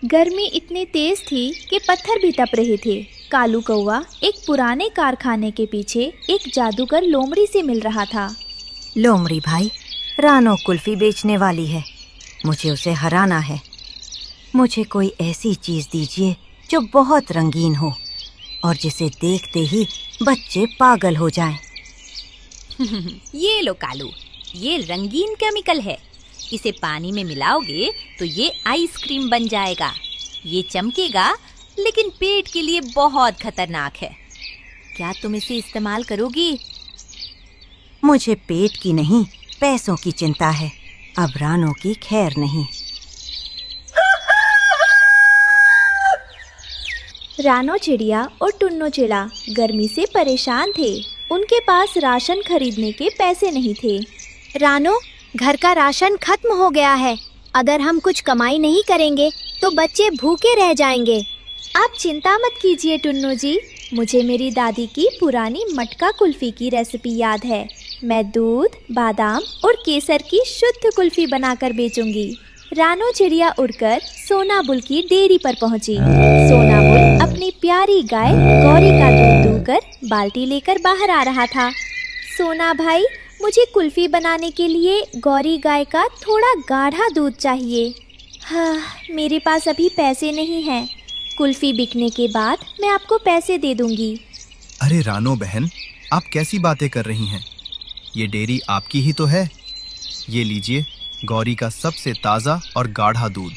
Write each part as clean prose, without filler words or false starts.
गर्मी इतनी तेज थी कि पत्थर भी तप रहे थे। कालू कौवा एक पुराने कारखाने के पीछे एक जादूगर लोमड़ी से मिल रहा था। लोमड़ी भाई, रानो कुल्फी बेचने वाली है, मुझे उसे हराना है। मुझे कोई ऐसी चीज दीजिए जो बहुत रंगीन हो और जिसे देखते ही बच्चे पागल हो जाएं। ये लो कालू, ये रंगीन केमिकल है। इसे पानी में मिलाओगे तो ये आइसक्रीम बन जाएगा। ये चमकेगा लेकिन पेट के लिए बहुत खतरनाक है। क्या तुम इसे इस्तेमाल करोगी? मुझे पेट की नहीं, पैसों की चिंता है। अब रानो की खैर नहीं। रानो चिड़िया और टुन्नो चिड़ा गर्मी से परेशान थे। उनके पास राशन खरीदने के पैसे नहीं थे। रानो, घर का राशन खत्म हो गया है। अगर हम कुछ कमाई नहीं करेंगे तो बच्चे भूखे रह जाएंगे। आप चिंता मत कीजिए टुन्नो जी, मुझे मेरी दादी की पुरानी मटका कुल्फी की रेसिपी याद है। मैं दूध, बादाम और केसर की शुद्ध कुल्फी बनाकर बेचूंगी। रानो चिड़िया उड़कर सोनाबुल की डेयरी पर पहुंची। सोनाबुल अपनी प्यारी गाय गौरी का दूध दूहकर बाल्टी लेकर बाहर आ रहा था। सोना भाई, मुझे कुल्फी बनाने के लिए गौरी गाय का थोड़ा गाढ़ा दूध चाहिए। हाँ, मेरे पास अभी पैसे नहीं हैं। कुल्फी बिकने के बाद मैं आपको पैसे दे दूंगी। अरे रानो बहन, आप कैसी बातें कर रही हैं? ये डेयरी आपकी ही तो है। ये लीजिए गौरी का सबसे ताज़ा और गाढ़ा दूध।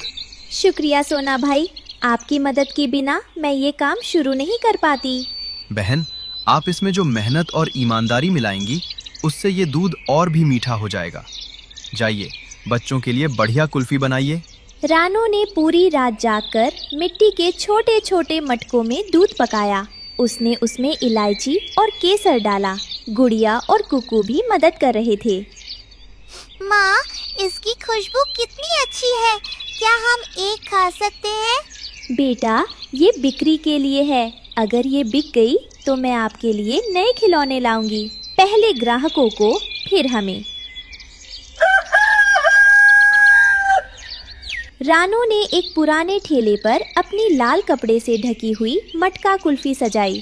शुक्रिया सोना भाई, आपकी मदद के बिना मैं ये काम शुरू नहीं कर पाती। बहन, आप इसमें जो मेहनत और ईमानदारी मिलाएंगी उससे ये दूध और भी मीठा हो जाएगा। जाइए, बच्चों के लिए बढ़िया कुल्फी बनाइए। रानो ने पूरी रात जागकर मिट्टी के छोटे छोटे मटकों में दूध पकाया। उसने उसमें इलायची और केसर डाला। गुड़िया और कुकू भी मदद कर रहे थे। माँ, इसकी खुशबू कितनी अच्छी है। क्या हम एक खा सकते हैं? बेटा, ये बिक्री के लिए है। अगर ये बिक गई तो मैं आपके लिए नए खिलौने लाऊंगी। पहले ग्राहकों को, फिर हमें। रानो ने एक पुराने ठेले पर अपनी लाल कपड़े से ढकी हुई मटका कुल्फी सजाई।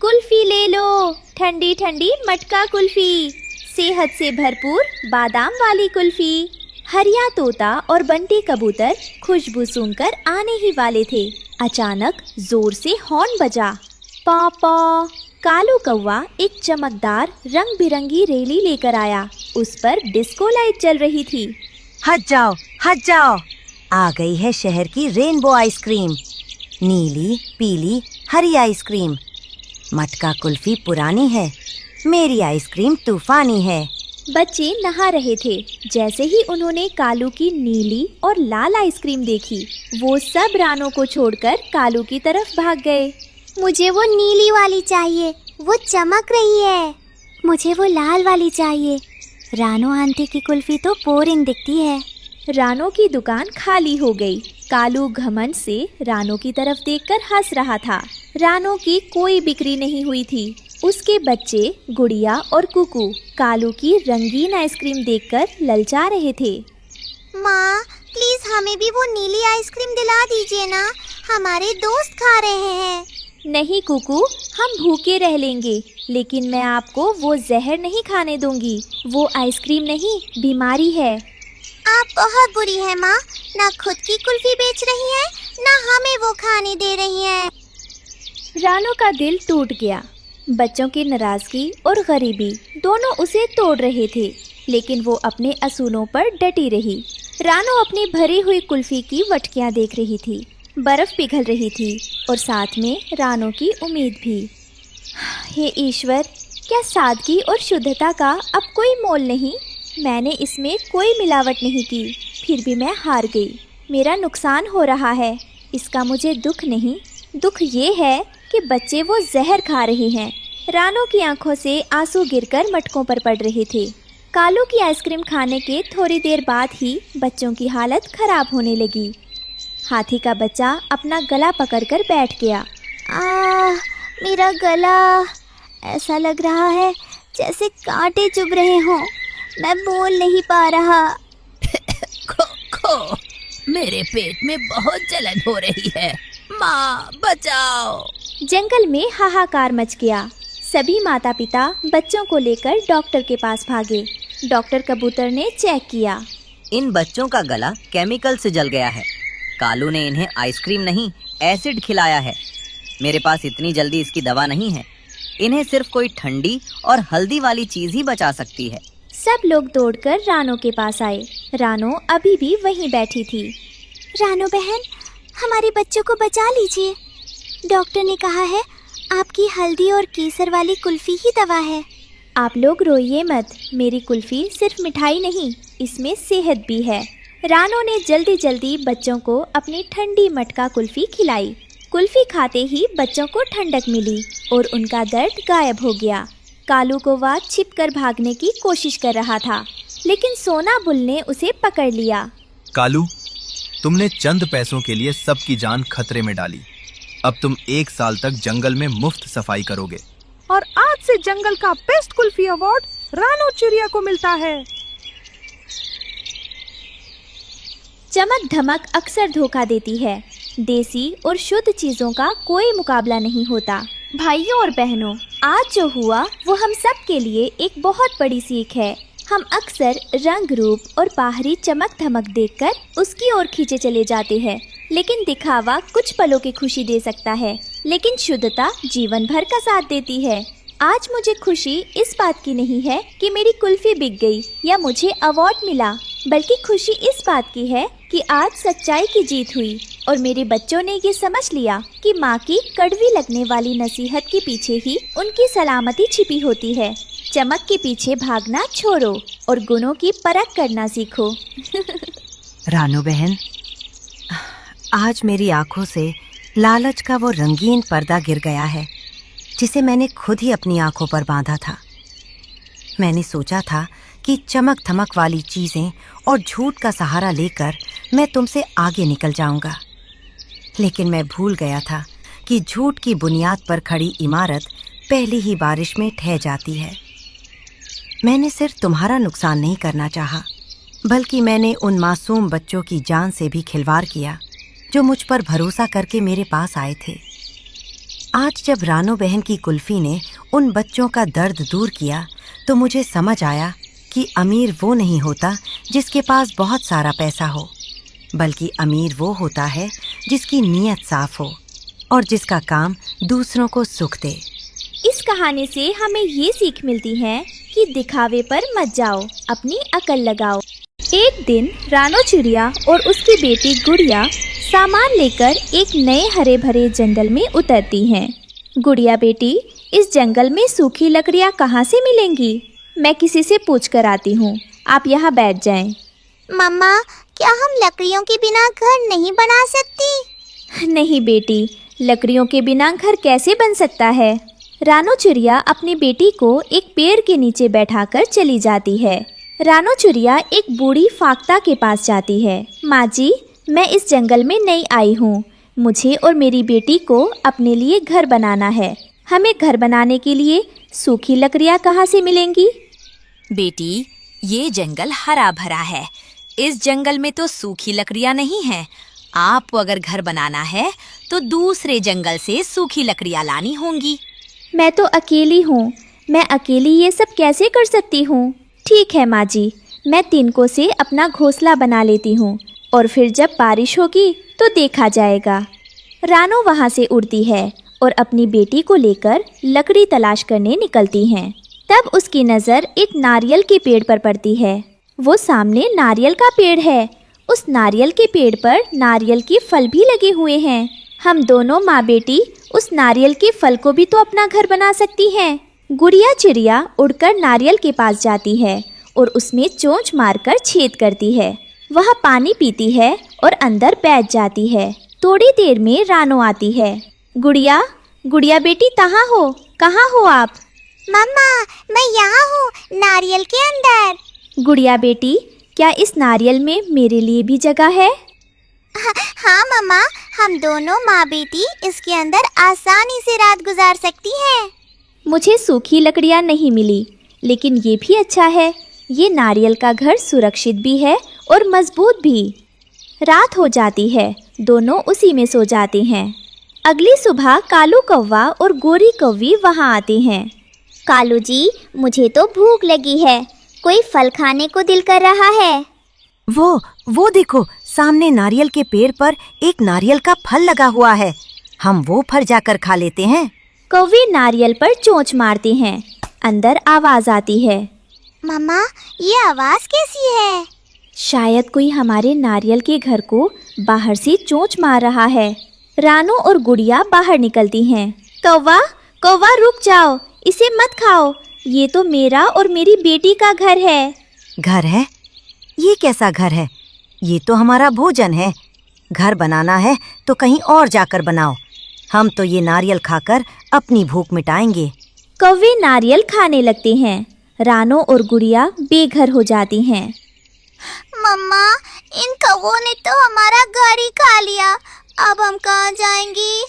कुल्फी ले लो, ठंडी ठंडी मटका कुल्फी, सेहत से भरपूर बादाम वाली कुल्फी। हरिया तोता और बंटी कबूतर खुशबू सूंघकर आने ही वाले थे। अचानक जोर से हॉर्न बजा। पॉ पॉ। कालू कौवा एक चमकदार रंग बिरंगी रेली लेकर आया। उस पर डिस्को लाइट जल रही थी। हट जाओ, हट जाओ। आ गई है शहर की रेनबो आइसक्रीम। नीली, पीली, हरी आइसक्रीम। मटका कुल्फी पुरानी है, मेरी आइसक्रीम तूफानी है। बच्चे नहा रहे थे। जैसे ही उन्होंने कालू की नीली और लाल आइसक्रीम देखी, वो सब रानो को छोड़कर कालू की तरफ भाग गए। मुझे वो नीली वाली चाहिए, वो चमक रही है। मुझे वो लाल वाली चाहिए। रानो आंटी की कुल्फी तो बोरिंग दिखती है। रानो की दुकान खाली हो गई। कालू घमंड से रानो की तरफ देखकर हंस रहा था। रानो की कोई बिक्री नहीं हुई थी। उसके बच्चे गुड़िया और कुकू कालू की रंगीन आइसक्रीम देखकर ललचा रहे थे। माँ, प्लीज हमें भी वो नीली आइसक्रीम दिला दीजिए ना, हमारे दोस्त खा रहे हैं। नहीं कुकू, हम भूखे रह लेंगे, लेकिन मैं आपको वो जहर नहीं खाने दूंगी। वो आइसक्रीम नहीं, बीमारी है। आप बहुत बुरी है माँ, ना खुद की कुल्फी बेच रही है, ना हमें वो खाने दे रही है। रानो का दिल टूट गया। बच्चों की नाराजगी और गरीबी दोनों उसे तोड़ रहे थे, लेकिन वो अपने असूलों पर डटी रही। रानो अपनी भरी हुई कुल्फी की वटकियां देख रही थी। बर्फ पिघल रही थी और साथ में रानो की उम्मीद भी। हे ईश्वर, क्या सादगी और शुद्धता का अब कोई मोल नहीं? मैंने इसमें कोई मिलावट नहीं की, फिर भी मैं हार गई। मेरा नुकसान हो रहा है। इसका मुझे दुख नहीं, दुख ये है कि बच्चे वो जहर खा रहे हैं। रानो की आंखों से आंसू गिरकर मटकों पर पड़ रहे थे। कालू की आइसक्रीम खाने के थोड़ी देर बाद ही बच्चों की हालत खराब होने लगी। हाथी का बच्चा अपना गला पकड़कर बैठ गया। मेरा गला, ऐसा लग रहा है जैसे कांटे चुभ रहे हों। मैं बोल नहीं पा रहा। खो खो। मेरे पेट में बहुत जलन हो रही है, माँ बचाओ। जंगल में हाहाकार मच गया। सभी माता पिता बच्चों को लेकर डॉक्टर के पास भागे। डॉक्टर कबूतर ने चेक किया। इन बच्चों का गला केमिकल से जल गया है। कालू ने इन्हें आइसक्रीम नहीं, एसिड खिलाया है। मेरे पास इतनी जल्दी इसकी दवा नहीं है। इन्हें सिर्फ कोई ठंडी और हल्दी वाली चीज ही बचा सकती है। सब लोग दौड़कर रानो के पास आए। रानो अभी भी वहीं बैठी थी। रानो बहन, हमारे बच्चों को बचा लीजिए। डॉक्टर ने कहा है आपकी हल्दी और केसर वाली कुल्फी ही दवा है। आप लोग रोइए मत, मेरी कुल्फी सिर्फ मिठाई नहीं, इसमें सेहत भी है। रानो ने जल्दी जल्दी बच्चों को अपनी ठंडी मटका कुल्फी खिलाई। कुल्फी खाते ही बच्चों को ठंडक मिली और उनका दर्द गायब हो गया। कालू कौवा छिपकर भागने की कोशिश कर रहा था, लेकिन सोना बुल ने उसे पकड़ लिया। कालू, तुमने चंद पैसों के लिए सबकी जान खतरे में डाली। अब तुम 1 साल तक जंगल में मुफ्त सफाई करोगे। और आज से जंगल का बेस्ट कुल्फी अवार्ड रानो चिड़िया को मिलता है। चमक धमक अक्सर धोखा देती है। देसी और शुद्ध चीजों का कोई मुकाबला नहीं होता। भाइयों और बहनों, आज जो हुआ वो हम सब के लिए एक बहुत बड़ी सीख है। हम अक्सर रंग रूप और बाहरी चमक धमक देखकर उसकी ओर खींचे चले जाते हैं, लेकिन दिखावा कुछ पलों की खुशी दे सकता है, लेकिन शुद्धता जीवन भर का साथ देती है। आज मुझे खुशी इस बात की नहीं है कि मेरी कुल्फी बिक गई या मुझे अवार्ड मिला, बल्कि खुशी इस बात की है कि आज सच्चाई की जीत हुई और मेरे बच्चों ने ये समझ लिया कि माँ की कड़वी लगने वाली नसीहत के पीछे ही उनकी सलामती छिपी होती है। चमक के पीछे भागना छोड़ो और गुणों की परख करना सीखो। रानो बहन, आज मेरी आंखों से लालच का वो रंगीन पर्दा गिर गया है जिसे मैंने खुद ही अपनी आंखों पर बांधा था। मैंने सोचा था कि चमक धमक वाली चीजें और झूठ का सहारा लेकर मैं तुमसे आगे निकल जाऊंगा, लेकिन मैं भूल गया था कि झूठ की बुनियाद पर खड़ी इमारत पहली ही बारिश में ढह जाती है। मैंने सिर्फ तुम्हारा नुकसान नहीं करना चाहा, बल्कि मैंने उन मासूम बच्चों की जान से भी खिलवाड़ किया जो मुझ पर भरोसा करके मेरे पास आए थे। आज जब रानो बहन की कुल्फी ने उन बच्चों का दर्द दूर किया तो मुझे समझ आया कि अमीर वो नहीं होता जिसके पास बहुत सारा पैसा हो, बल्कि अमीर वो होता है जिसकी नीयत साफ हो और जिसका काम दूसरों को सुख दे। इस कहानी से हमें ये सीख मिलती है कि दिखावे पर मत जाओ, अपनी अकल लगाओ। एक दिन रानो चिड़िया और उसकी बेटी गुड़िया सामान लेकर एक नए हरे भरे जंगल में उतरती हैं। गुड़िया बेटी, इस जंगल में सूखी लकड़ियाँ कहाँ से मिलेंगी? मैं किसी से पूछ कर आती हूँ, आप यहाँ बैठ जाएं। मम्मा, क्या हम लकड़ियों के बिना घर नहीं बना सकती? नहीं बेटी, लकड़ियों के बिना घर कैसे बन सकता है? रानो चिड़िया अपनी बेटी को एक पेड़ के नीचे बैठाकर चली जाती है। रानो चिड़िया एक बूढ़ी फाख्ता के पास जाती है। माँ जी, मैं इस जंगल में नई आई हूँ। मुझे और मेरी बेटी को अपने लिए घर बनाना है। हमें घर बनाने के लिए सूखी लकड़ियाँ कहाँ से मिलेंगी? बेटी, ये जंगल हरा भरा है। इस जंगल में तो सूखी लकड़ियाँ नहीं हैं। आपको अगर घर बनाना है तो दूसरे जंगल से सूखी लकड़ियाँ लानी होंगी। मैं तो अकेली हूँ, मैं अकेली ये सब कैसे कर सकती हूँ? ठीक है माँ जी, मैं तिनकों से अपना घोंसला बना लेती हूँ और फिर जब बारिश होगी तो देखा जाएगा। रानो वहाँ से उड़ती है और अपनी बेटी को लेकर लकड़ी तलाश करने निकलती हैं। तब उसकी नज़र एक नारियल के पेड़ पर पड़ती है। वो सामने नारियल का पेड़ है। उस नारियल के पेड़ पर नारियल के फल भी लगे हुए हैं। हम दोनों माँ बेटी उस नारियल के फल को भी तो अपना घर बना सकती हैं। गुड़िया चिड़िया उड़कर नारियल के पास जाती है और उसमें चोंच मारकर छेद करती है। वह पानी पीती है और अंदर बैठ जाती है। थोड़ी देर में रानो आती है। गुड़िया, गुड़िया बेटी, कहाँ हो आप? मम्मा, मैं यहाँ हूँ, नारियल के अंदर। गुड़िया बेटी, क्या इस नारियल में मेरे लिए भी जगह है? हाँ मम्मा, हम दोनों माँ बेटी इसके अंदर आसानी से रात गुजार सकती हैं। मुझे सूखी लकड़ियाँ नहीं मिली, लेकिन ये भी अच्छा है। ये नारियल का घर सुरक्षित भी है और मजबूत भी। रात हो जाती है, दोनों उसी में सो जाते हैं। अगली सुबह कालू कौवा और गोरी कौवी वहाँ आते हैं। कालू जी, मुझे तो भूख लगी है, कोई फल खाने को दिल कर रहा है। वो देखो, सामने नारियल के पेड़ पर एक नारियल का फल लगा हुआ है। हम वो फल जाकर खा लेते हैं। कौवे नारियल पर चोंच मारते हैं। अंदर आवाज आती है। मम्मा, ये आवाज कैसी है? शायद कोई हमारे नारियल के घर को बाहर से चोंच मार रहा है। रानू और गुड़िया बाहर निकलती हैं। कौवा, कौवा रुक जाओ, इसे मत खाओ, ये तो मेरा और मेरी बेटी का घर है। घर है? ये कैसा घर है? ये तो हमारा भोजन है। घर बनाना है तो कहीं और जाकर बनाओ। हम तो ये नारियल खाकर अपनी भूख मिटाएंगे। कौवे नारियल खाने लगते हैं। रानू और गुड़िया बेघर हो जाती हैं। मम्मा, इन कौवों ने तो हमारा घर ही खा लिया, अब हम कहाँ जाएंगी?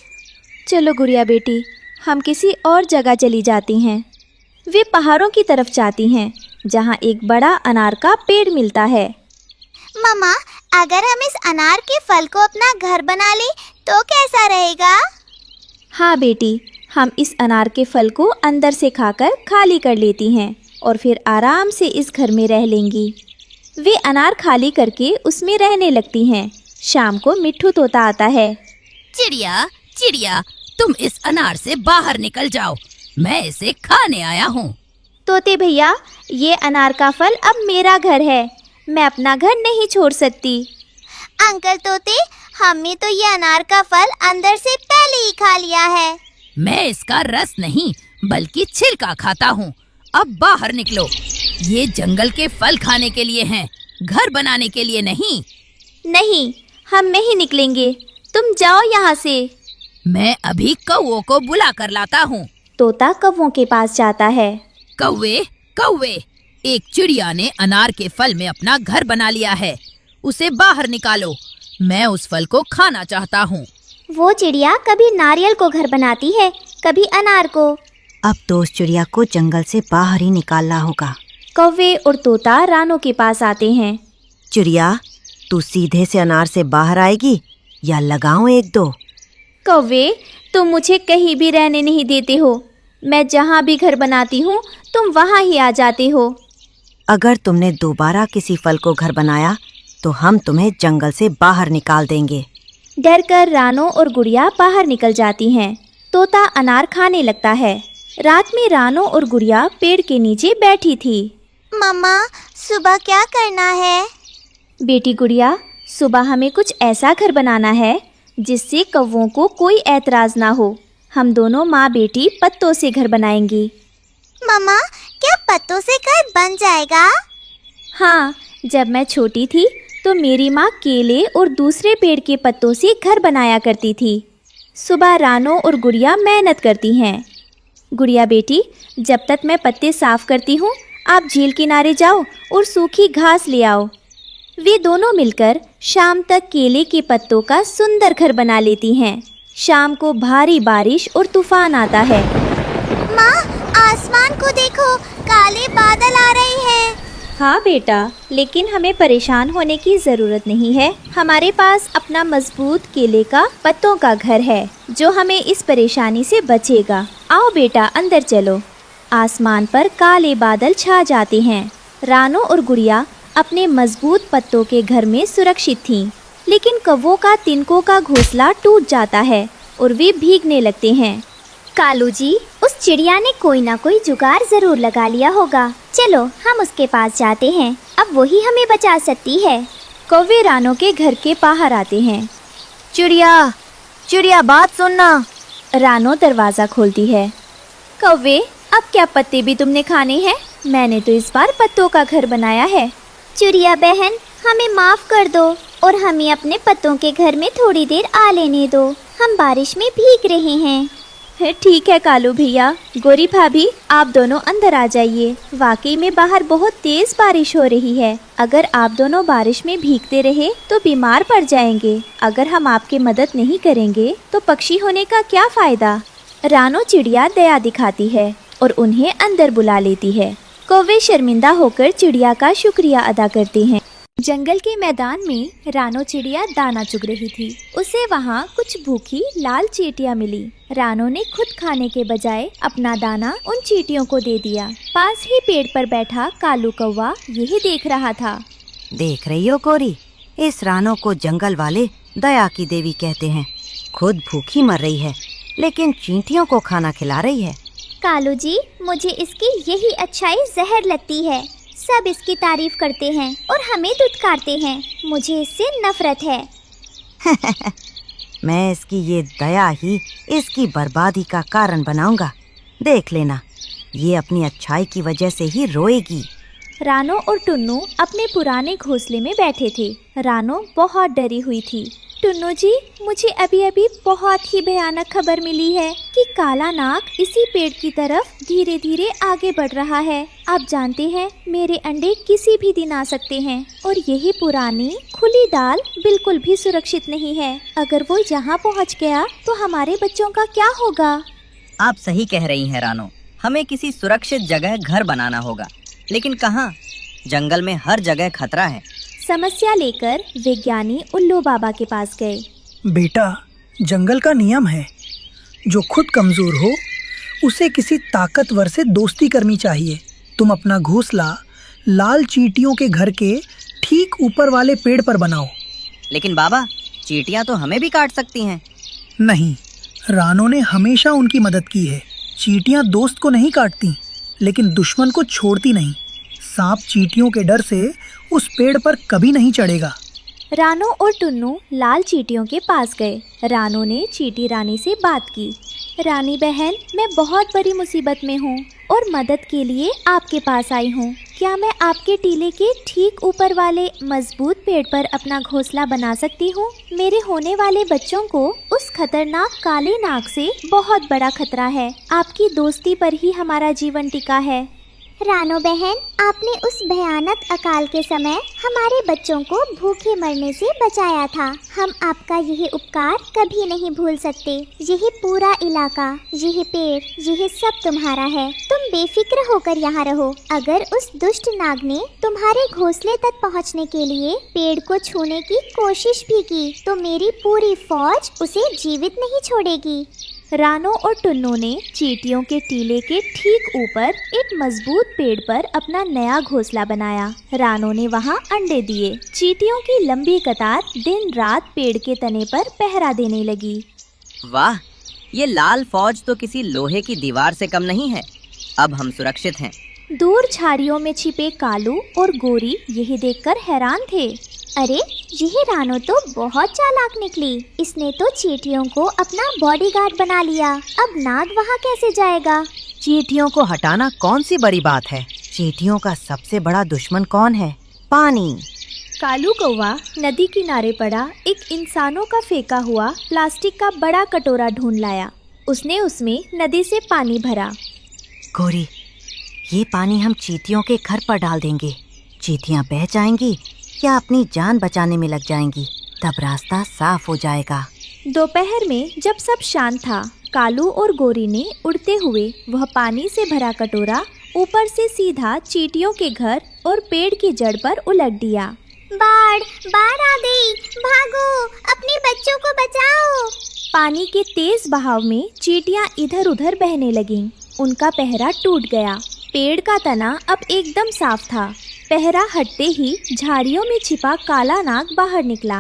चलो गुड़िया बेटी, हम किसी और जगह चली जाती हैं। वे पहाड़ों की तरफ जाती हैं, जहाँ एक बड़ा अनार का पेड़ मिलता है। मम्मा, अगर हम इस अनार के फल को अपना घर बना ले तो कैसा रहेगा? हाँ बेटी, हम इस अनार के फल को अंदर से खाकर खाली कर लेती हैं और फिर आराम से इस घर में रह लेंगी। वे अनार खाली करके उसमें रहने लगती हैं। शाम को मिट्ठू तोता आता है। चिड़िया, चिड़िया, तुम इस अनार से बाहर निकल जाओ, मैं इसे खाने आया हूँ। तोते भैया, ये अनार का फल अब मेरा घर है, मैं अपना घर नहीं छोड़ सकती। अंकल तोते, हमने तो ये अनार का फल अंदर से पहले ही खा लिया है। मैं इसका रस नहीं बल्कि छिलका खाता हूँ। अब बाहर निकलो, ये जंगल के फल खाने के लिए हैं, घर बनाने के लिए नहीं। नहीं, हम नहीं निकलेंगे, तुम जाओ यहाँ से। मैं अभी कौवों को बुला कर लाता हूँ। तोता कौवों के पास जाता है। कौवे, कौवे, एक चिड़िया ने अनार के फल में अपना घर बना लिया है, उसे बाहर निकालो, मैं उस फल को खाना चाहता हूँ। वो चिड़िया कभी नारियल को घर बनाती है, कभी अनार को। अब तो उस चिड़िया को जंगल से बाहर ही निकालना होगा। कौवे और तोता रानू के पास आते हैं। चिड़िया, तू सीधे से अनार से बाहर आएगी या लगाऊं एक दो? कौवे, तुम मुझे कहीं भी रहने नहीं देते हो, मैं जहाँ भी घर बनाती हूँ तुम वहाँ ही आ जाते हो। अगर तुमने दोबारा किसी फल को घर बनाया तो हम तुम्हें जंगल से बाहर निकाल देंगे। डरकर रानू और गुड़िया बाहर निकल जाती हैं। तोता अनार खाने लगता है। रात में रानू और गुड़िया पेड़ के नीचे बैठी थी। मम्मा, सुबह क्या करना है? बेटी गुड़िया, सुबह हमें कुछ ऐसा घर बनाना है जिससे कौवों को कोई ऐतराज ना हो। हम दोनों माँ बेटी पत्तों से घर बनाएंगी। मम्मा, क्या पत्तों से घर बन जाएगा? हाँ, जब मैं छोटी थी तो मेरी माँ केले और दूसरे पेड़ के पत्तों से घर बनाया करती थी। सुबह रानू और गुड़िया मेहनत करती हैं। गुड़िया बेटी, जब तक मैं पत्ते साफ करती हूँ आप झील किनारे जाओ और सूखी घास ले आओ। वे दोनों मिलकर शाम तक केले के पत्तों का सुंदर घर बना लेती हैं। शाम को भारी बारिश और तूफान आता है। माँ, आसमान को देखो, काले बादल आ रहे हैं। हाँ बेटा, लेकिन हमें परेशान होने की ज़रूरत नहीं है। हमारे पास अपना मजबूत केले का पत्तों का घर है जो हमें इस परेशानी से बचेगा। आओ बेटा, अंदर चलो। आसमान पर काले बादल छा जाते हैं। रानू और गुड़िया अपने मजबूत पत्तों के घर में सुरक्षित थीं, लेकिन कौवों का तिनकों का घोंसला टूट जाता है और वे भीगने लगते हैं। कालू जी, उस चिड़िया ने कोई ना कोई जुगाड़ जरूर लगा लिया होगा। चलो हम उसके पास जाते हैं, अब वही हमें बचा सकती है। कौवे रानू के घर के बाहर आते हैं। चिड़िया, चिड़िया, बात सुनना। रानू दरवाज़ा खोलती है। कौवे, अब क्या पत्ते भी तुमने खाने हैं? मैंने तो इस बार पत्तों का घर बनाया है। चिड़िया बहन, हमें माफ कर दो और हमें अपने पत्तों के घर में थोड़ी देर आ लेने दो, हम बारिश में भीग रहे हैं। ठीक है कालू भैया, गोरी भाभी, आप दोनों अंदर आ जाइए। वाकई में बाहर बहुत तेज बारिश हो रही है। अगर आप दोनों बारिश में भीगते रहे तो बीमार पड़ जाएंगे। अगर हम आपकी मदद नहीं करेंगे तो पक्षी होने का क्या फायदा। रानू चिड़िया दया दिखाती है और उन्हें अंदर बुला लेती है। कौवे शर्मिंदा होकर चिड़िया का शुक्रिया अदा करते हैं जंगल के मैदान में रानो चिड़िया दाना चुग रही थी। उसे वहाँ कुछ भूखी लाल चींटियाँ मिली। रानो ने खुद खाने के बजाय अपना दाना उन चींटियों को दे दिया। पास ही पेड़ पर बैठा कालू कौवा यही देख रहा था। देख रही हो गौरी, इस रानो को जंगल वाले दया की देवी कहते हैं। खुद भूखी मर रही है लेकिन चींटियों को खाना खिला रही है। कालू जी, मुझे इसकी यही अच्छाई जहर लगती है। सब इसकी तारीफ करते हैं और हमें दुत्कारते हैं। मुझे इससे नफरत है। मैं इसकी ये दया ही इसकी बर्बादी का कारण बनाऊंगा। देख लेना, ये अपनी अच्छाई की वजह से ही रोएगी। रानो और टुन्नू अपने पुराने घोंसले में बैठे थे। रानो बहुत डरी हुई थी। टुन्नू जी, मुझे अभी अभी बहुत ही भयानक खबर मिली है कि काला नाग इसी पेड़ की तरफ धीरे धीरे आगे बढ़ रहा है। आप जानते हैं, मेरे अंडे किसी भी दिन आ सकते हैं और यही पुरानी खुली दाल बिल्कुल भी सुरक्षित नहीं है। अगर वो यहाँ पहुँच गया तो हमारे बच्चों का क्या होगा? आप सही कह रही हैं रानो, हमें किसी सुरक्षित जगह घर बनाना होगा। लेकिन कहाँ? जंगल में हर जगह खतरा है। समस्या लेकर विज्ञानी उल्लू बाबा के पास गए। बेटा, जंगल का नियम है, जो खुद कमजोर हो उसे किसी ताकतवर से दोस्ती करनी चाहिए। तुम अपना घोंसला लाल चींटियों के घर के ठीक ऊपर वाले पेड़ पर बनाओ। लेकिन बाबा, चींटियां तो हमें भी काट सकती हैं। नहीं, रानो ने हमेशा उनकी मदद की है। चींटियां दोस्त को नहीं काटती, लेकिन दुश्मन को छोड़ती नहीं। सांप चींटियों के डर से उस पेड़ पर कभी नहीं चढ़ेगा। रानो और टुन्नू लाल चींटियों के पास गए। रानो ने चींटी रानी से बात की। रानी बहन, मैं बहुत बड़ी मुसीबत में हूँ और मदद के लिए आपके पास आई हूँ। क्या मैं आपके टीले के ठीक ऊपर वाले मजबूत पेड़ पर अपना घोंसला बना सकती हूँ? मेरे होने वाले बच्चों को उस खतरनाक काले नाग से बहुत बड़ा खतरा है। आपकी दोस्ती पर ही हमारा जीवन टिका है। रानो बहन, आपने उस भयानक अकाल के समय हमारे बच्चों को भूखे मरने से बचाया था। हम आपका यह उपकार कभी नहीं भूल सकते। यह पूरा इलाका, यह पेड़, यह सब तुम्हारा है। तुम बेफिक्र होकर यहाँ रहो। अगर उस दुष्ट नाग ने तुम्हारे घोंसले तक पहुँचने के लिए पेड़ को छूने की कोशिश भी की तो मेरी पूरी फौज उसे जीवित नहीं छोड़ेगी। रानो और टुन्नू ने चींटियों के टीले के ठीक ऊपर एक मजबूत पेड़ पर अपना नया घोंसला बनाया। रानो ने वहाँ अंडे दिए। चींटियों की लंबी कतार दिन रात पेड़ के तने पर पहरा देने लगी। वाह, ये लाल फौज तो किसी लोहे की दीवार से कम नहीं है। अब हम सुरक्षित हैं। दूर झाड़ियों में छिपे कालू और गोरी यही देखकर हैरान थे। अरे, यह रानो तो बहुत चालाक निकली। इसने तो चींटियों को अपना बॉडीगार्ड बना लिया। अब नाग वहाँ कैसे जाएगा? चींटियों को हटाना कौन सी बड़ी बात है? चींटियों का सबसे बड़ा दुश्मन कौन है? पानी। कालू कौवा नदी किनारे पड़ा एक इंसानों का फेंका हुआ प्लास्टिक का बड़ा कटोरा ढूंढ लाया। उसने उसमें नदी से पानी भरा। गोरी, ये पानी हम चींटियों के घर पर डाल देंगे। चींटियां बह जाएंगी या अपनी जान बचाने में लग जाएंगी, तब रास्ता साफ हो जाएगा। दोपहर में जब सब शांत था, कालू और गोरी ने उड़ते हुए वह पानी से भरा कटोरा ऊपर से सीधा चींटियों के घर और पेड़ की जड़ पर उलट दिया। बाढ़ आ गई, भागो, अपने बच्चों को बचाओ। पानी के तेज बहाव में चींटियां इधर उधर बहने लगीं। उनका पहरा टूट गया। पेड़ का तना अब एकदम साफ था। पहरा हटते ही झाड़ियों में छिपा काला नाग बाहर निकला।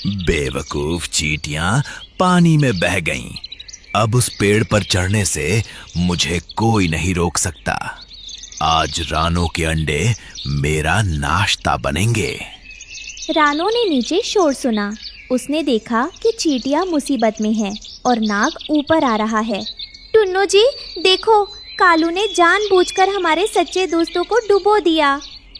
बेवकूफ चींटियां पानी में बह गईं। अब उस पेड़ पर चढ़ने से मुझे कोई नहीं रोक सकता। आज रानो के अंडे मेरा नाश्ता बनेंगे। रानो ने नीचे शोर सुना। उसने देखा कि चींटियां मुसीबत में है और नाग ऊपर आ रहा है। टुन्नू जी, देखो, कालू ने जानबूझकर हमारे सच्चे दोस्तों को डुबो दिया।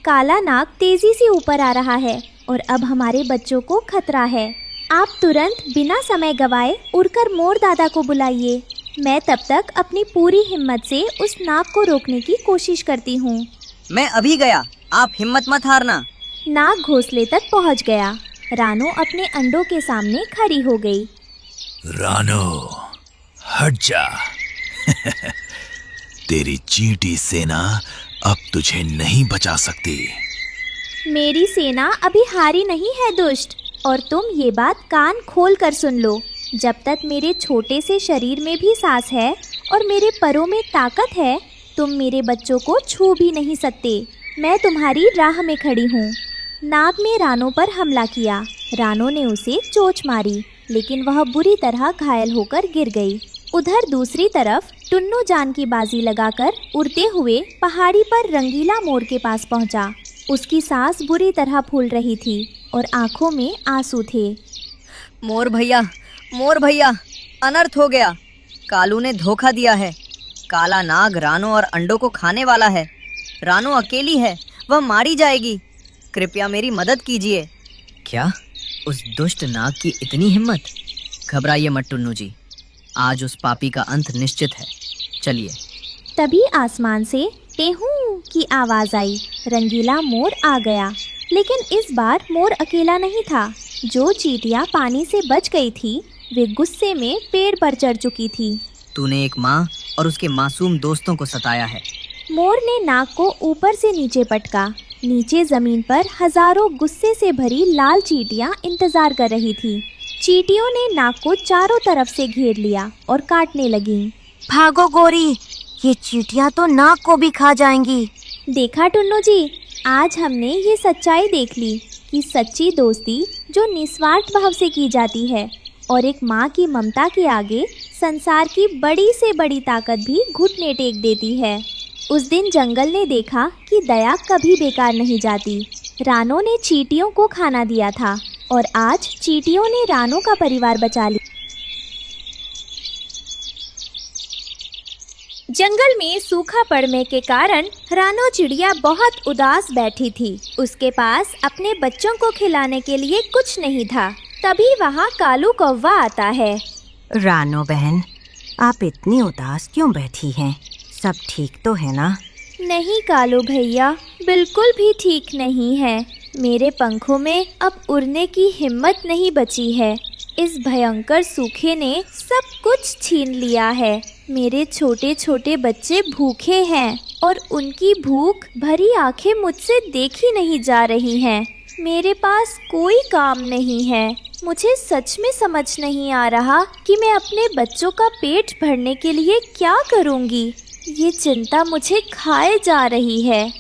काला नाग तेजी से ऊपर आ रहा है और अब हमारे बच्चों को खतरा है। आप तुरंत बिना समय गवाए उड़कर मोर दादा को बुलाइए। मैं तब तक अपनी पूरी हिम्मत से उस नाग को रोकने की कोशिश करती हूँ। मैं अभी गया, आप हिम्मत मत हारना। नाग घोंसले तक पहुँच गया। रानो अपने अंडों के सामने खड़ी हो गई। रानो, हट जा। तेरी चींटी सेना अब तुझे नहीं बचा सकती। मेरी सेना अभी हारी नहीं है दुष्ट। और तुम ये बात कान खोल कर सुन लो, जब तक मेरे छोटे से शरीर में भी सांस है और मेरे परों में ताकत है, तुम मेरे बच्चों को छू भी नहीं सकते। मैं तुम्हारी राह में खड़ी हूँ। नाग ने रानो पर हमला किया। रानो ने उसे चोंच मारी, लेकिन वह बुरी तरह घायल होकर गिर गई। उधर दूसरी तरफ टुन्नू जान की बाजी लगाकर उड़ते हुए पहाड़ी पर रंगीला मोर के पास पहुंचा। उसकी सांस बुरी तरह फूल रही थी और आंखों में आंसू थे। मोर भैया, अनर्थ हो गया। कालू ने धोखा दिया है। काला नाग रानो और अंडों को खाने वाला है। रानो अकेली है, वह मारी जाएगी। कृपया मेरी मदद कीजिए। क्या उस दुष्ट नाग की इतनी हिम्मत? घबराइए मत टुन्नू जी, आज उस पापी का अंत निश्चित है। चलिए। तभी आसमान से टेहू की आवाज आई। रंगीला मोर आ गया, लेकिन इस बार मोर अकेला नहीं था। जो चींटियां पानी से बच गई थी, वे गुस्से में पेड़ पर चढ़ चुकी थी। तूने एक माँ और उसके मासूम दोस्तों को सताया है। मोर ने नाग को ऊपर से नीचे पटका। नीचे जमीन पर हजारों गुस्से से भरी लाल चींटियां इंतजार कर रही थी। चींटियों ने नाग को चारों तरफ से घेर लिया और काटने लगीं। भागो गौरी, ये चींटियां तो नाग को भी खा जाएंगी। देखा टुन्नू जी, आज हमने ये सच्चाई देख ली कि सच्ची दोस्ती जो निस्वार्थ भाव से की जाती है और एक माँ की ममता के आगे संसार की बड़ी से बड़ी ताकत भी घुटने टेक देती है। उस दिन जंगल ने देखा कि दया कभी बेकार नहीं जाती। रानो ने चींटियों को खाना दिया था और आज चींटियों ने रानो का परिवार बचा लिया। जंगल में सूखा पड़ने के कारण रानो चिड़िया बहुत उदास बैठी थी। उसके पास अपने बच्चों को खिलाने के लिए कुछ नहीं था। तभी वहाँ कालू कौवा आता है। रानो बहन, आप इतनी उदास क्यों बैठी हैं? सब ठीक तो है ना? नहीं कालू भैया, बिल्कुल भी ठीक नहीं है। मेरे पंखों में अब उड़ने की हिम्मत नहीं बची है। इस भयंकर सूखे ने सब कुछ छीन लिया है। मेरे छोटे छोटे बच्चे भूखे हैं और उनकी भूख भरी आंखें मुझसे देखी नहीं जा रही हैं। मेरे पास कोई काम नहीं है। मुझे सच में समझ नहीं आ रहा कि मैं अपने बच्चों का पेट भरने के लिए क्या करूँगी। ये चिंता मुझे खाए जा रही है।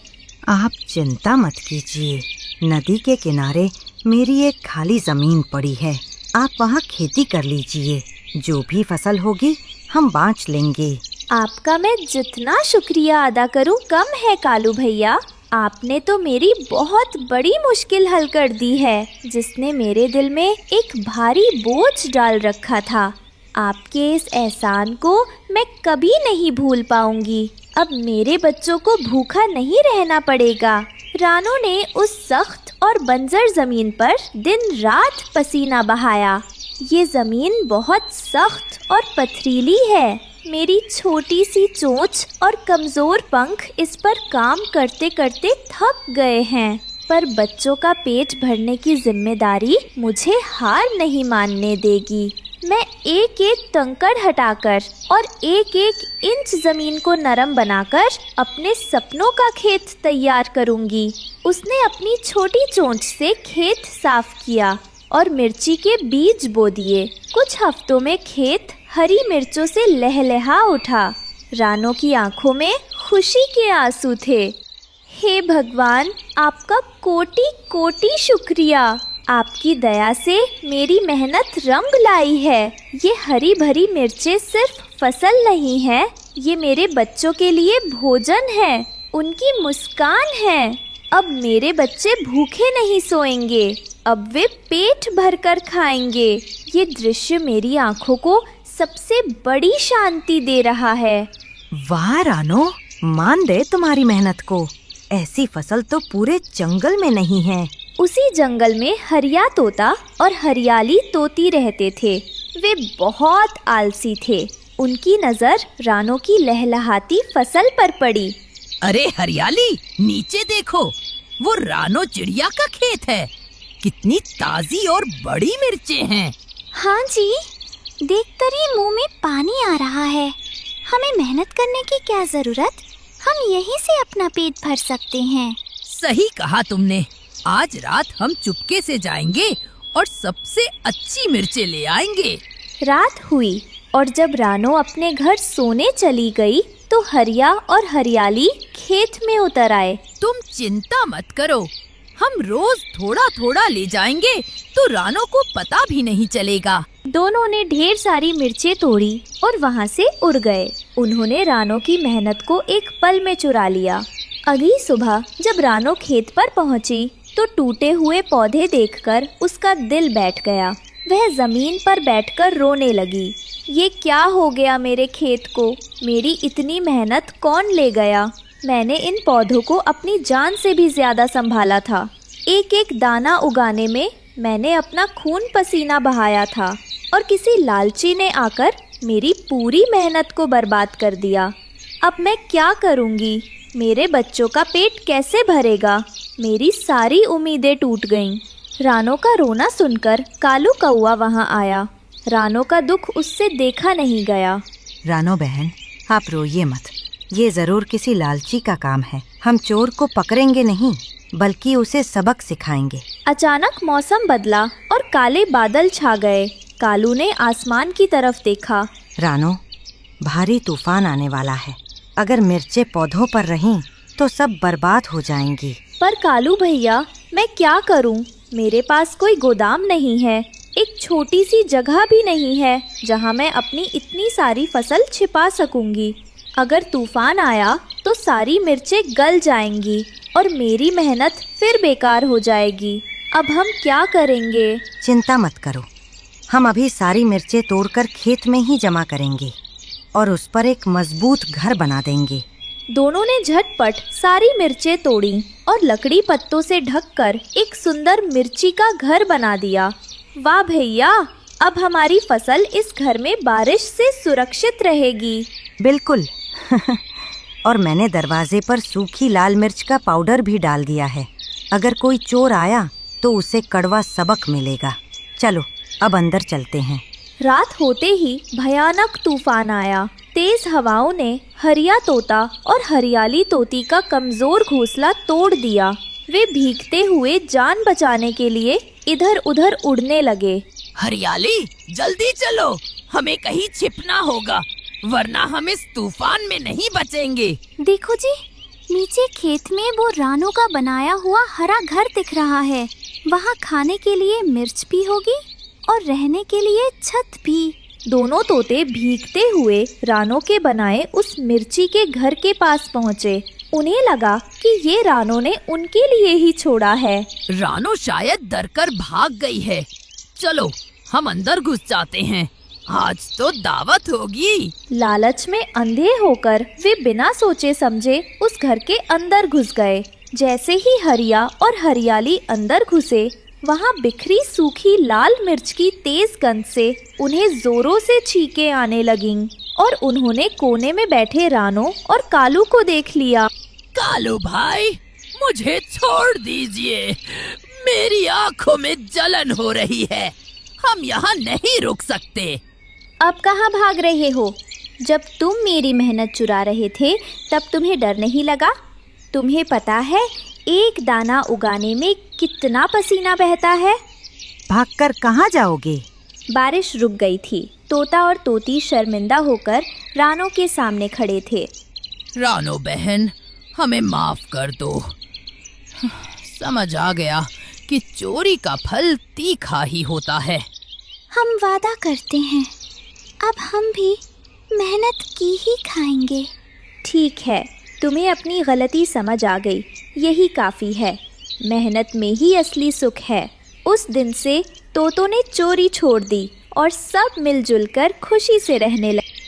आप चिंता मत कीजिए। नदी के किनारे मेरी एक खाली जमीन पड़ी है। आप वहाँ खेती कर लीजिए। जो भी फसल होगी हम बाँट लेंगे। आपका मैं जितना शुक्रिया अदा करूँ कम है कालू भैया। आपने तो मेरी बहुत बड़ी मुश्किल हल कर दी है, जिसने मेरे दिल में एक भारी बोझ डाल रखा था। आपके इस एहसान को मैं कभी नहीं भूल पाऊंगी। अब मेरे बच्चों को भूखा नहीं रहना पड़ेगा। रानो ने उस सख्त और बंजर जमीन पर दिन रात पसीना बहाया। ये जमीन बहुत सख्त और पथरीली है। मेरी छोटी सी चोंच और कमजोर पंख इस पर काम करते करते थक गए हैं, पर बच्चों का पेट भरने की जिम्मेदारी मुझे हार नहीं मानने देगी। मैं एक एक कंकड़ हटाकर और एक एक इंच जमीन को नरम बनाकर अपने सपनों का खेत तैयार करूंगी। उसने अपनी छोटी चोंच से खेत साफ किया और मिर्ची के बीज बो दिए। कुछ हफ्तों में खेत हरी मिर्चों से लहलहा उठा। रानो की आंखों में खुशी के आंसू थे। हे भगवान, आपका कोटि कोटि शुक्रिया। आपकी दया से मेरी मेहनत रंग लाई है। ये हरी भरी मिर्चें सिर्फ फसल नहीं है, ये मेरे बच्चों के लिए भोजन है, उनकी मुस्कान है। अब मेरे बच्चे भूखे नहीं सोएंगे, अब वे पेट भरकर खाएंगे। ये दृश्य मेरी आंखों को सबसे बड़ी शांति दे रहा है। वाह रानो, मान दे तुम्हारी मेहनत को। ऐसी फसल तो पूरे जंगल में नहीं है। उसी जंगल में हरिया तोता और हरियाली तोती रहते थे। वे बहुत आलसी थे। उनकी नजर रानो की लहलहाती फसल पर पड़ी। अरे हरियाली, नीचे देखो, वो रानो चिड़िया का खेत है। कितनी ताजी और बड़ी मिर्चें हैं। हाँ जी, देखकर ही मुंह में पानी आ रहा है। हमें मेहनत करने की क्या जरूरत, हम यहीं से अपना पेट भर सकते हैं। सही कहा तुमने। आज रात हम चुपके से जाएंगे और सबसे अच्छी मिर्चें ले आएंगे। रात हुई और जब रानो अपने घर सोने चली गई तो हरिया और हरियाली खेत में उतर आए। तुम चिंता मत करो, हम रोज थोड़ा थोड़ा ले जाएंगे तो रानो को पता भी नहीं चलेगा। दोनों ने ढेर सारी मिर्चें तोड़ी और वहाँ से उड़ गए। उन्होंने रानो की मेहनत को एक पल में चुरा लिया। अगली सुबह जब रानो खेत पर पहुँची तो टूटे हुए पौधे देखकर उसका दिल बैठ गया। वह जमीन पर बैठकर रोने लगी। ये क्या हो गया मेरे खेत को? मेरी इतनी मेहनत कौन ले गया? मैंने इन पौधों को अपनी जान से भी ज्यादा संभाला था। एक एक दाना उगाने में मैंने अपना खून पसीना बहाया था और किसी लालची ने आकर मेरी पूरी मेहनत को बर्बाद कर दिया। अब मैं क्या करूँगी? मेरे बच्चों का पेट कैसे भरेगा? मेरी सारी उम्मीदें टूट गईं। रानो का रोना सुनकर कालू कौआ वहाँ आया। रानो का दुख उससे देखा नहीं गया। रानो बहन, आप रोइए मत। ये जरूर किसी लालची का काम है। हम चोर को पकड़ेंगे नहीं, बल्कि उसे सबक सिखाएंगे। अचानक मौसम बदला और काले बादल छा गए। कालू ने आसमान की तरफ देखा। रानो, भारी तूफान आने वाला है। अगर मिर्चें पौधों पर रहीं तो सब बर्बाद हो जाएंगी। पर कालू भैया, मैं क्या करूं? मेरे पास कोई गोदाम नहीं है। एक छोटी सी जगह भी नहीं है जहां मैं अपनी इतनी सारी फसल छिपा सकूंगी। अगर तूफान आया तो सारी मिर्चें गल जाएंगी और मेरी मेहनत फिर बेकार हो जाएगी। अब हम क्या करेंगे? चिंता मत करो, हम अभी सारी मिर्चें तोड़कर खेत में ही जमा करेंगे और उस पर एक मजबूत घर बना देंगे। दोनों ने झटपट सारी मिर्चें तोड़ी और लकड़ी पत्तों से ढककर एक सुंदर मिर्ची का घर बना दिया। वाह भैया, अब हमारी फसल इस घर में बारिश से सुरक्षित रहेगी। बिल्कुल। और मैंने दरवाजे पर सूखी लाल मिर्च का पाउडर भी डाल दिया है। अगर कोई चोर आया तो उसे कड़वा सबक मिलेगा। चलो अब अंदर चलते हैं। रात होते ही भयानक तूफान आया। तेज हवाओं ने हरिया तोता और हरियाली तोती का कमजोर घोंसला तोड़ दिया। वे भीगते हुए जान बचाने के लिए इधर उधर उड़ने लगे। हरियाली, जल्दी चलो, हमें कहीं छिपना होगा, वरना हम इस तूफान में नहीं बचेंगे। देखो जी, नीचे खेत में वो रानो का बनाया हुआ हरा घर दिख रहा है। वहाँ खाने के लिए मिर्च भी होगी और रहने के लिए छत भी। दोनों तोते भीगते हुए रानो के बनाए उस मिर्ची के घर के पास पहुँचे। उन्हें लगा कि ये रानो ने उनके लिए ही छोड़ा है। रानो शायद डरकर भाग गई है। चलो हम अंदर घुस जाते हैं, आज तो दावत होगी। लालच में अंधे होकर वे बिना सोचे समझे उस घर के अंदर घुस गए। जैसे ही हरिया और हरियाली अंदर घुसे, वहाँ बिखरी सूखी लाल मिर्च की तेज गंध से उन्हें जोरों से छींकें आने लगीं और उन्होंने कोने में बैठे रानो और कालू को देख लिया। कालू भाई, मुझे छोड़ दीजिए, मेरी आंखों में जलन हो रही है, हम यहाँ नहीं रुक सकते। अब कहाँ भाग रहे हो? जब तुम मेरी मेहनत चुरा रहे थे तब तुम्हें डर नहीं लगा? तुम्हें पता है एक दाना उगाने में कितना पसीना बहता है? भागकर कहाँ जाओगे? बारिश रुक गई थी। तोता और तोती शर्मिंदा होकर रानो के सामने खड़े थे। रानो बहन, हमें माफ कर दो। समझ आ गया कि चोरी का फल तीखा ही होता है। हम वादा करते हैं, अब हम भी मेहनत की ही खाएंगे। ठीक है, तुम्हें अपनी गलती समझ आ गई, यही काफ़ी है। मेहनत में ही असली सुख है। उस दिन से तोतों ने चोरी छोड़ दी और सब मिलजुल कर खुशी से रहने लगे।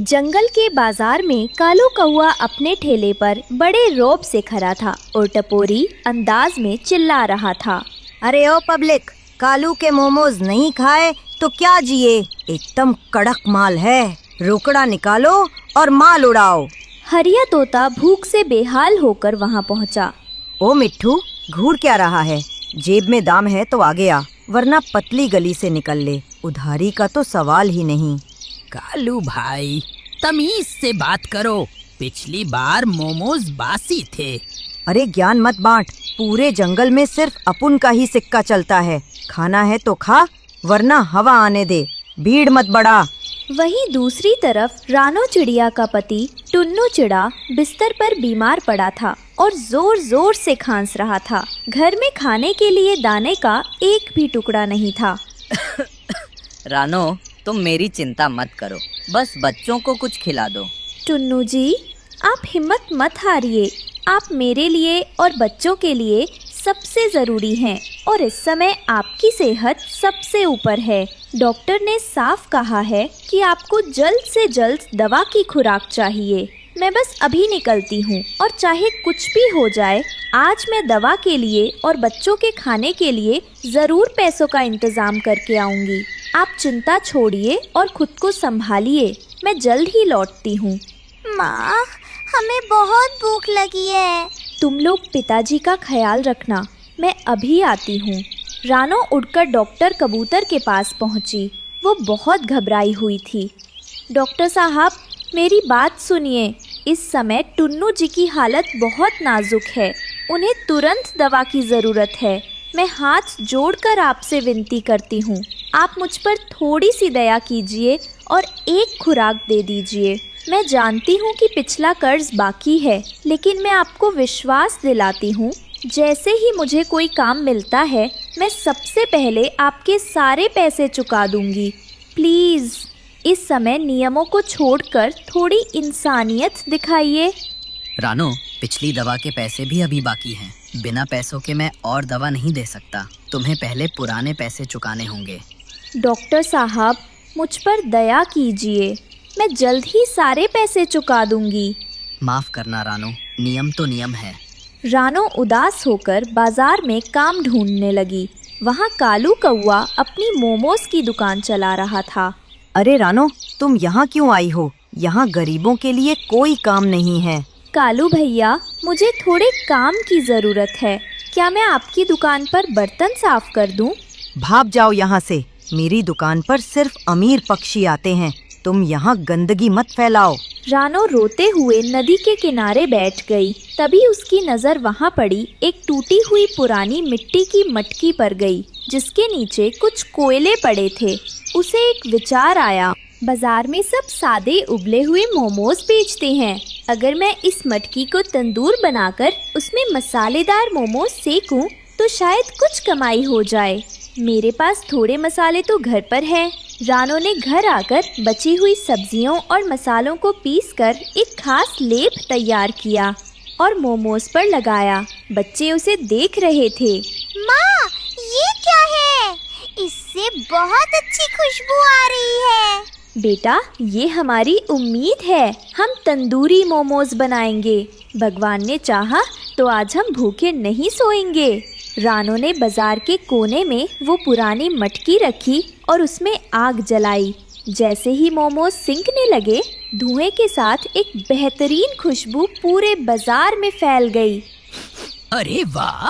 जंगल के बाजार में कालू कौआ अपने ठेले पर बड़े रौब से खड़ा था और टपोरी अंदाज में चिल्ला रहा था। अरे ओ पब्लिक, कालू के मोमोज नहीं खाए तो क्या जिए? एकदम कड़क माल है, रोकड़ा निकालो और माल उड़ाओ। हरिया तोता भूख से बेहाल होकर वहाँ पहुँचा। ओ मिट्ठू, घूर क्या रहा है? जेब में दाम है तो आगे आ, वरना पतली गली से निकल ले। उधारी का तो सवाल ही नहीं। कालू भाई, तमीज से बात करो, पिछली बार मोमोज बासी थे, अरे ज्ञान मत बांट, पूरे जंगल में सिर्फ अपुन का ही सिक्का चलता है। खाना है तो खा, वरना हवा आने दे, भीड़ मत बढ़ा। वहीं दूसरी तरफ रानो चिड़िया का पति टुन्नू चिड़ा बिस्तर पर बीमार पड़ा था और जोर जोर से खांस रहा था। घर में खाने के लिए दाने का एक भी टुकड़ा नहीं था। रानो, तुम मेरी चिंता मत करो, बस बच्चों को कुछ खिला दो। टुन्नू जी, आप हिम्मत मत हारिए। आप मेरे लिए और बच्चों के लिए सबसे ज़रूरी हैं और इस समय आपकी सेहत सबसे ऊपर है। डॉक्टर ने साफ कहा है कि आपको जल्द से जल्द दवा की खुराक चाहिए। मैं बस अभी निकलती हूँ और चाहे कुछ भी हो जाए, आज मैं दवा के लिए और बच्चों के खाने के लिए ज़रूर पैसों का इंतज़ाम करके आऊँगी। आप चिंता छोड़िए और खुद को संभालिए। मैं जल्द ही लौटती हूँ। माँ, हमें बहुत भूख लगी है। तुम लोग पिताजी का ख्याल रखना, मैं अभी आती हूँ। रानो उड़कर डॉक्टर कबूतर के पास पहुँची। वो बहुत घबराई हुई थी। डॉक्टर साहब, मेरी बात सुनिए। इस समय टुन्नू जी की हालत बहुत नाजुक है, उन्हें तुरंत दवा की ज़रूरत है। मैं हाथ जोड़कर आपसे विनती करती हूँ, आप मुझ पर थोड़ी सी दया कीजिए और एक खुराक दे दीजिए। मैं जानती हूँ कि पिछला कर्ज बाकी है, लेकिन मैं आपको विश्वास दिलाती हूँ, जैसे ही मुझे कोई काम मिलता है, मैं सबसे पहले आपके सारे पैसे चुका दूँगी। प्लीज़, इस समय नियमों को छोड़कर थोड़ी इंसानियत दिखाइए। रानो, पिछली दवा के पैसे भी अभी बाकी हैं। बिना पैसों के मैं और दवा नहीं दे सकता। तुम्हें पहले पुराने पैसे चुकाने होंगे। डॉक्टर साहब, मुझ पर दया कीजिए, मैं जल्द ही सारे पैसे चुका दूंगी। माफ करना रानो, नियम तो नियम है। रानो उदास होकर बाजार में काम ढूंढने लगी। वहाँ कालू कौआ अपनी मोमोज की दुकान चला रहा था। अरे रानो, तुम यहाँ क्यों आई हो? यहाँ गरीबों के लिए कोई काम नहीं है। कालू भैया, मुझे थोड़े काम की ज़रूरत है। क्या मैं आपकी दुकान पर बर्तन साफ कर दूं? भाग जाओ यहाँ से। मेरी दुकान पर सिर्फ अमीर पक्षी आते हैं। तुम यहाँ गंदगी मत फैलाओ। रानो रोते हुए नदी के किनारे बैठ गई। तभी उसकी नज़र वहाँ पड़ी एक टूटी हुई पुरानी मिट्टी की मटकी पर गई, जिसके नीचे कुछ कोयले पड़े थे। उसे एक विचार आया, बाजार में सब सादे उबले हुए मोमोज बेचते हैं। अगर मैं इस मटकी को तंदूर बनाकर उसमें मसालेदार मोमोज सेकूं, तो शायद कुछ कमाई हो जाए। मेरे पास थोड़े मसाले तो घर पर हैं। रानो ने घर आकर बची हुई सब्जियों और मसालों को पीसकर एक खास लेप तैयार किया और मोमोज पर लगाया। बच्चे उसे देख रहे थे। माँ, ये क्या है? इससे बहुत अच्छी खुशबू आ रही है। बेटा, ये हमारी उम्मीद है, हम तंदूरी मोमोज बनाएंगे। भगवान ने चाहा तो आज हम भूखे नहीं सोएंगे। रानो ने बाजार के कोने में वो पुरानी मटकी रखी और उसमें आग जलाई। जैसे ही मोमोज सिंकने लगे, धुएं के साथ एक बेहतरीन खुशबू पूरे बाजार में फैल गई। अरे वाह,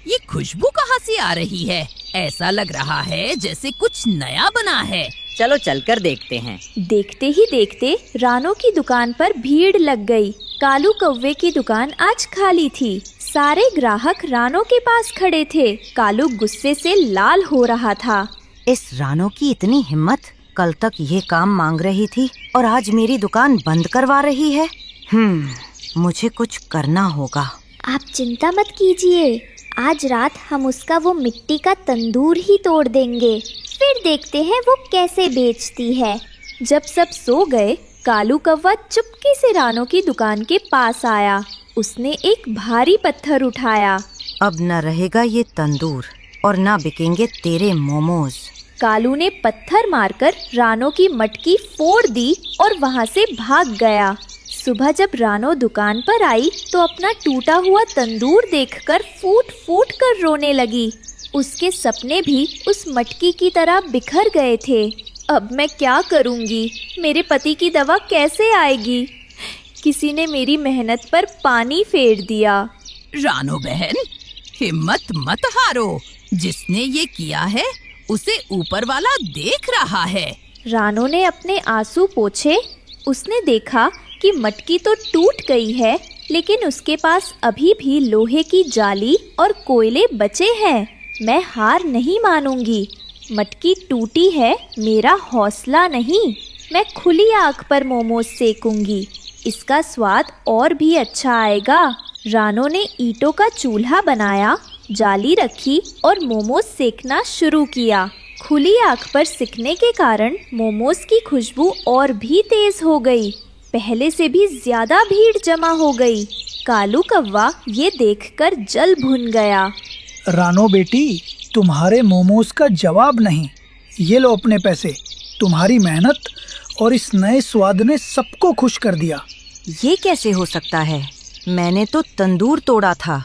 ये खुशबू कहाँ से आ रही है? ऐसा लग रहा है जैसे कुछ नया बना है। चलो चलकर देखते हैं। देखते ही देखते रानो की दुकान पर भीड़ लग गई। कालू कौवे की दुकान आज खाली थी। सारे ग्राहक रानो के पास खड़े थे। कालू गुस्से से लाल हो रहा था। इस रानो की इतनी हिम्मत! कल तक ये काम मांग रही थी और आज मेरी दुकान बंद करवा रही है। मुझे कुछ करना होगा। आप चिंता मत कीजिए, आज रात हम उसका वो मिट्टी का तंदूर ही तोड़ देंगे, फिर देखते हैं वो कैसे बेचती है। जब सब सो गए, कालू कौवा चुपके से रानो की दुकान के पास आया। उसने एक भारी पत्थर उठाया। अब न रहेगा ये तंदूर और ना बिकेंगे तेरे मोमोज। कालू ने पत्थर मारकर रानो की मटकी फोड़ दी और वहाँ से भाग गया। सुबह जब रानो दुकान पर आई तो अपना टूटा हुआ तंदूर देखकर फूट फूट कर रोने लगी। उसके सपने भी उस मटकी की तरह बिखर गए थे। अब मैं क्या करूँगी? मेरे पति की दवा कैसे आएगी? किसी ने मेरी मेहनत पर पानी फेर दिया। रानो बहन, हिम्मत मत हारो। जिसने ये किया है उसे ऊपर वाला देख रहा है। रानो ने अपने आंसू पोंछे। उसने देखा कि मटकी तो टूट गई है, लेकिन उसके पास अभी भी लोहे की जाली और कोयले बचे हैं। मैं हार नहीं मानूंगी। मटकी टूटी है, मेरा हौसला नहीं। मैं खुली आग पर मोमोज सेकूंगी, इसका स्वाद और भी अच्छा आएगा। रानो ने ईंटों का चूल्हा बनाया, जाली रखी और मोमोज सेकना शुरू किया। खुली आग पर सिकने के कारण मोमोज की खुशबू और भी तेज हो गई। पहले से भी ज्यादा भीड़ जमा हो गई। कालू कौवा ये देखकर जल भुन गया। रानो बेटी, तुम्हारे मोमोज का जवाब नहीं। ये लो अपने पैसे। तुम्हारी मेहनत और इस नए स्वाद ने सबको खुश कर दिया। ये कैसे हो सकता है? मैंने तो तंदूर तोड़ा था।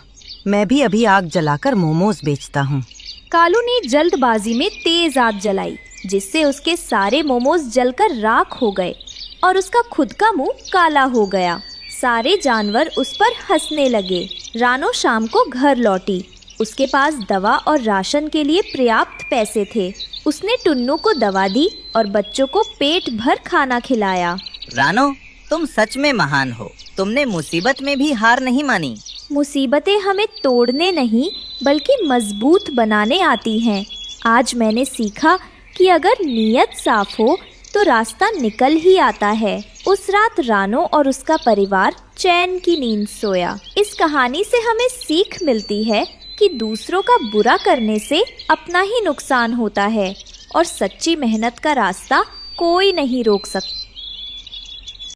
मैं भी अभी आग जलाकर मोमोज बेचता हूँ। कालू ने जल्दबाजी में तेज आग जलाई, जिससे उसके सारे मोमोज जलकर राख हो गए और उसका खुद का मुंह काला हो गया। सारे जानवर उस पर हंसने लगे। रानो शाम को घर लौटी। उसके पास दवा और राशन के लिए पर्याप्त पैसे थे। उसने टुन्नू को दवा दी और बच्चों को पेट भर खाना खिलाया। रानो, तुम सच में महान हो। तुमने मुसीबत में भी हार नहीं मानी। मुसीबतें हमें तोड़ने नहीं बल्कि मजबूत बनाने आती हैं। आज मैंने सीखा कि अगर नीयत साफ हो तो रास्ता निकल ही आता है। उस रात रानो और उसका परिवार चैन की नींद सोया। इस कहानी से हमें सीख मिलती है कि दूसरों का बुरा करने से अपना ही नुकसान होता है और सच्ची मेहनत का रास्ता कोई नहीं रोक सकता।